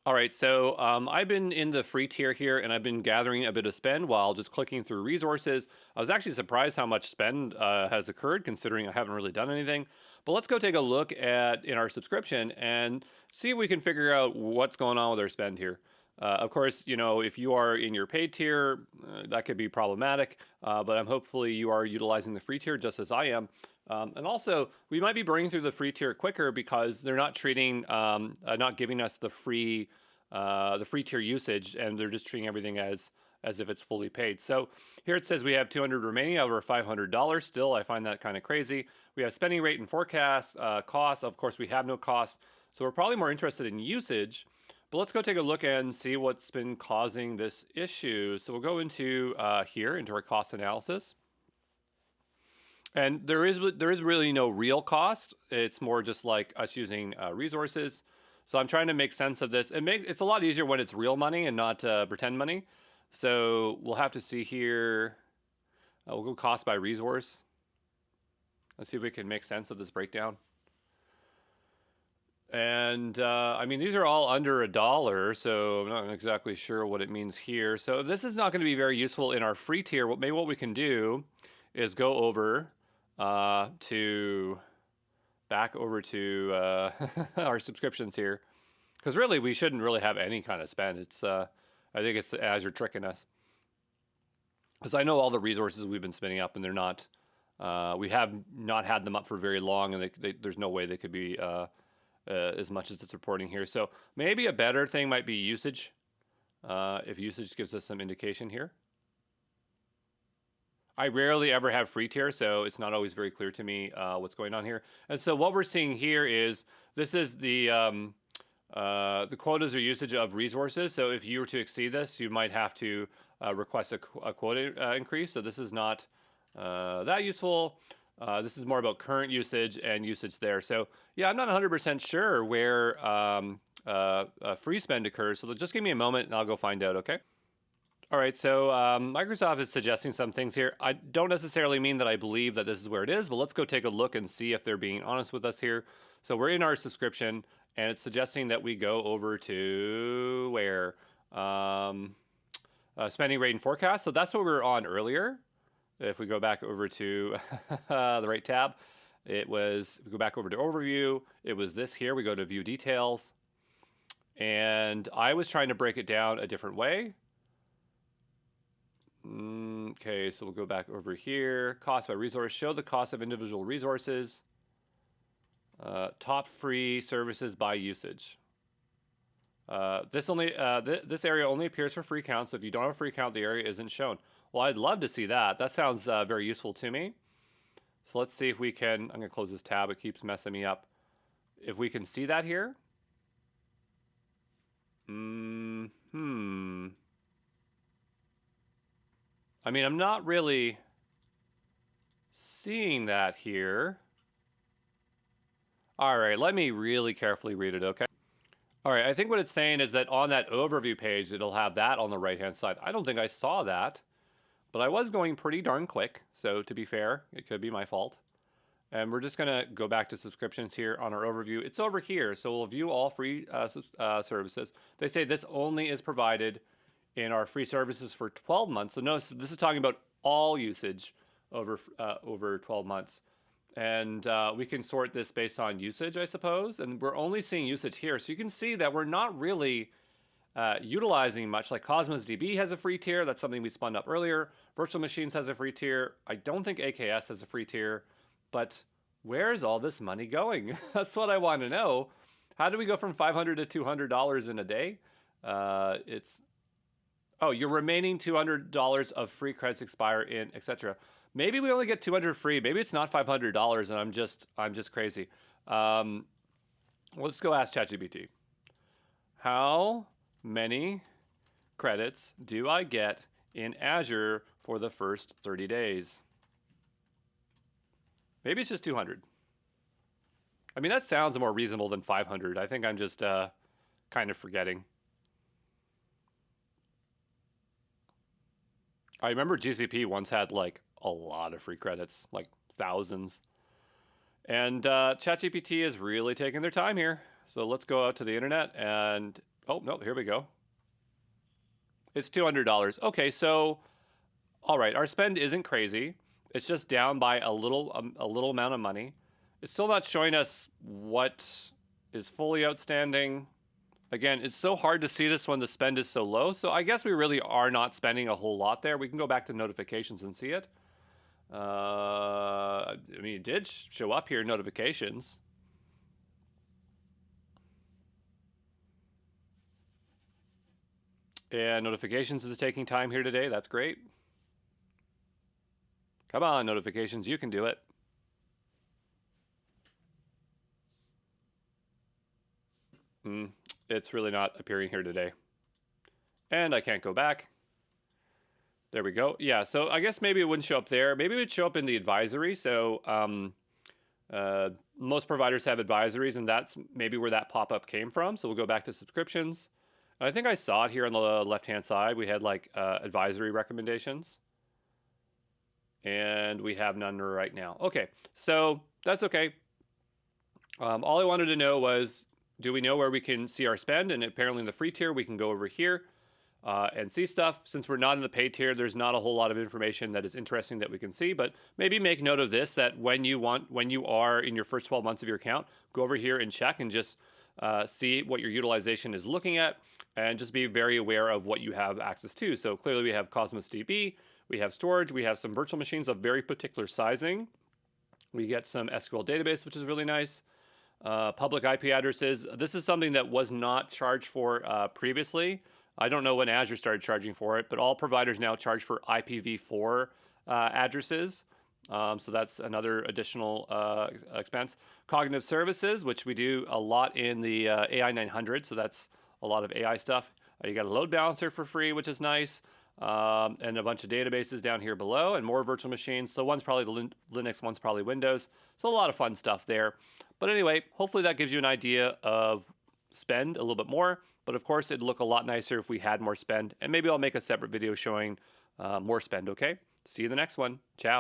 All right, so I've been in the free tier here and I've been gathering a bit of spend while just clicking through resources. I was actually surprised how much spend has occurred considering I haven't really done anything. But let's go take a look at in our subscription and see if we can figure out what's going on with our spend here. Of course, you know, if you are in your paid tier, that could be problematic, but I'm hopefully you are utilizing the free tier just as I am. And also, we might be burning through the free tier quicker because they're not not giving us the free tier usage, and they're just treating everything as if it's fully paid. So here it says we have 200 remaining over $500. Still, I find that kind of crazy. We have spending rate and forecast, cost. Of course, we have no cost, so we're probably more interested in usage. But let's go take a look and see what's been causing this issue. So we'll go into here into our cost analysis. And there is really no real cost. It's more just like us using resources. So I'm trying to make sense of this. It's a lot easier when it's real money and not pretend money. So we'll have to see here. We'll go cost by resource. Let's see if we can make sense of this breakdown. And I mean, these are all under $1, so I'm not exactly sure what it means here. So this is not going to be very useful in our free tier. Maybe what we can do is go over to back over to our subscriptions here, because really we shouldn't really have any kind of spend. It's I think it's Azure tricking us, because I know all the resources we've been spinning up and they're not. We have not had them up for very long, and there's no way they could be as much as it's reporting here. So maybe a better thing might be usage. If usage gives us some indication here. I rarely ever have free tier, so it's not always very clear to me what's going on here. And so what we're seeing here is this is the quotas or usage of resources. So if you were to exceed this, you might have to request a quota increase. So this is not that useful. This is more about current usage and usage there. So yeah, I'm not 100% sure where free spend occurs. So just give me a moment and I'll go find out, okay? All right, so Microsoft is suggesting some things here. I don't necessarily mean that I believe that this is where it is, but let's go take a look and see if they're being honest with us here. So we're in our subscription, and it's suggesting that we go over to where? Spending rate and forecast. So that's what we were on earlier. If we go back over to the right tab, it was, if we go back over to overview, it was this here. We go to view details. And I was trying to break it down a different way. Okay, so we'll go back over here. Cost by resource. Show the cost of individual resources. Top free services by usage. This area only appears for free count, so if you don't have a free count, the area isn't shown. Well, I'd love to see that. That sounds very useful to me. So let's see if we can. I'm going to close this tab. It keeps messing me up. If we can see that here. I mean, I'm not really seeing that here. All right, let me really carefully read it, okay? All right, I think what it's saying is that on that overview page, it'll have that on the right-hand side. I don't think I saw that, but I was going pretty darn quick. So to be fair, it could be my fault. And we're just gonna go back to subscriptions here on our overview. It's over here, so we'll view all free services. They say this only is provided in our free services for 12 months. So notice this is talking about all usage over 12 months. And we can sort this based on usage, I suppose. And we're only seeing usage here. So you can see that we're not really utilizing much. Like Cosmos DB has a free tier. That's something we spun up earlier. Virtual Machines has a free tier. I don't think AKS has a free tier. But where's all this money going? That's what I want to know. How do we go from $500 to $200 in a day? Oh, your remaining $200 of free credits expire in, etc. Maybe we only get 200 free. Maybe it's not $500, and I'm just crazy. Let's go ask ChatGPT. How many credits do I get in Azure for the first 30 days? Maybe it's just 200. I mean, that sounds more reasonable than 500. I think I'm just kind of forgetting. I remember GCP once had like a lot of free credits, like thousands. And ChatGPT is really taking their time here. So let's go out to the internet and, Oh, no, here we go. It's $200. Okay, so, all right, our spend isn't crazy. It's just down by a little amount of money. It's still not showing us what is fully outstanding. Again, it's so hard to see this when the spend is so low. So I guess we really are not spending a whole lot there. We can go back to notifications and see it. I mean, it did show up here, notifications. And notifications is taking time here today. That's great. Come on, notifications, you can do it. It's really not appearing here today. And I can't go back. There we go. Yeah, so I guess maybe it wouldn't show up there. Maybe it would show up in the advisory. So most providers have advisories, and that's maybe where that pop-up came from. So we'll go back to subscriptions. I think I saw it here on the left-hand side. We had like advisory recommendations. And we have none right now. Okay, so that's okay. All I wanted to know was, do we know where we can see our spend? And apparently in the free tier, we can go over here and see stuff. Since we're not in the paid tier, there's not a whole lot of information that is interesting that we can see, but maybe make note of this, that when you are in your first 12 months of your account, go over here and check and just see what your utilization is looking at, and just be very aware of what you have access to. So clearly we have Cosmos DB, we have storage, we have some virtual machines of very particular sizing. We get some SQL database, which is really nice. Public IP addresses. This is something that was not charged for previously. I don't know when Azure started charging for it, but all providers now charge for IPv4 addresses. So that's another additional expense. Cognitive services, which we do a lot in the AI 900. So that's a lot of AI stuff. You got a load balancer for free, which is nice. And a bunch of databases down here below, and more virtual machines. So one's probably the Linux, one's probably Windows. So a lot of fun stuff there. But anyway, hopefully that gives you an idea of spend a little bit more. But of course, it'd look a lot nicer if we had more spend. And maybe I'll make a separate video showing more spend, okay? See you in the next one. Ciao.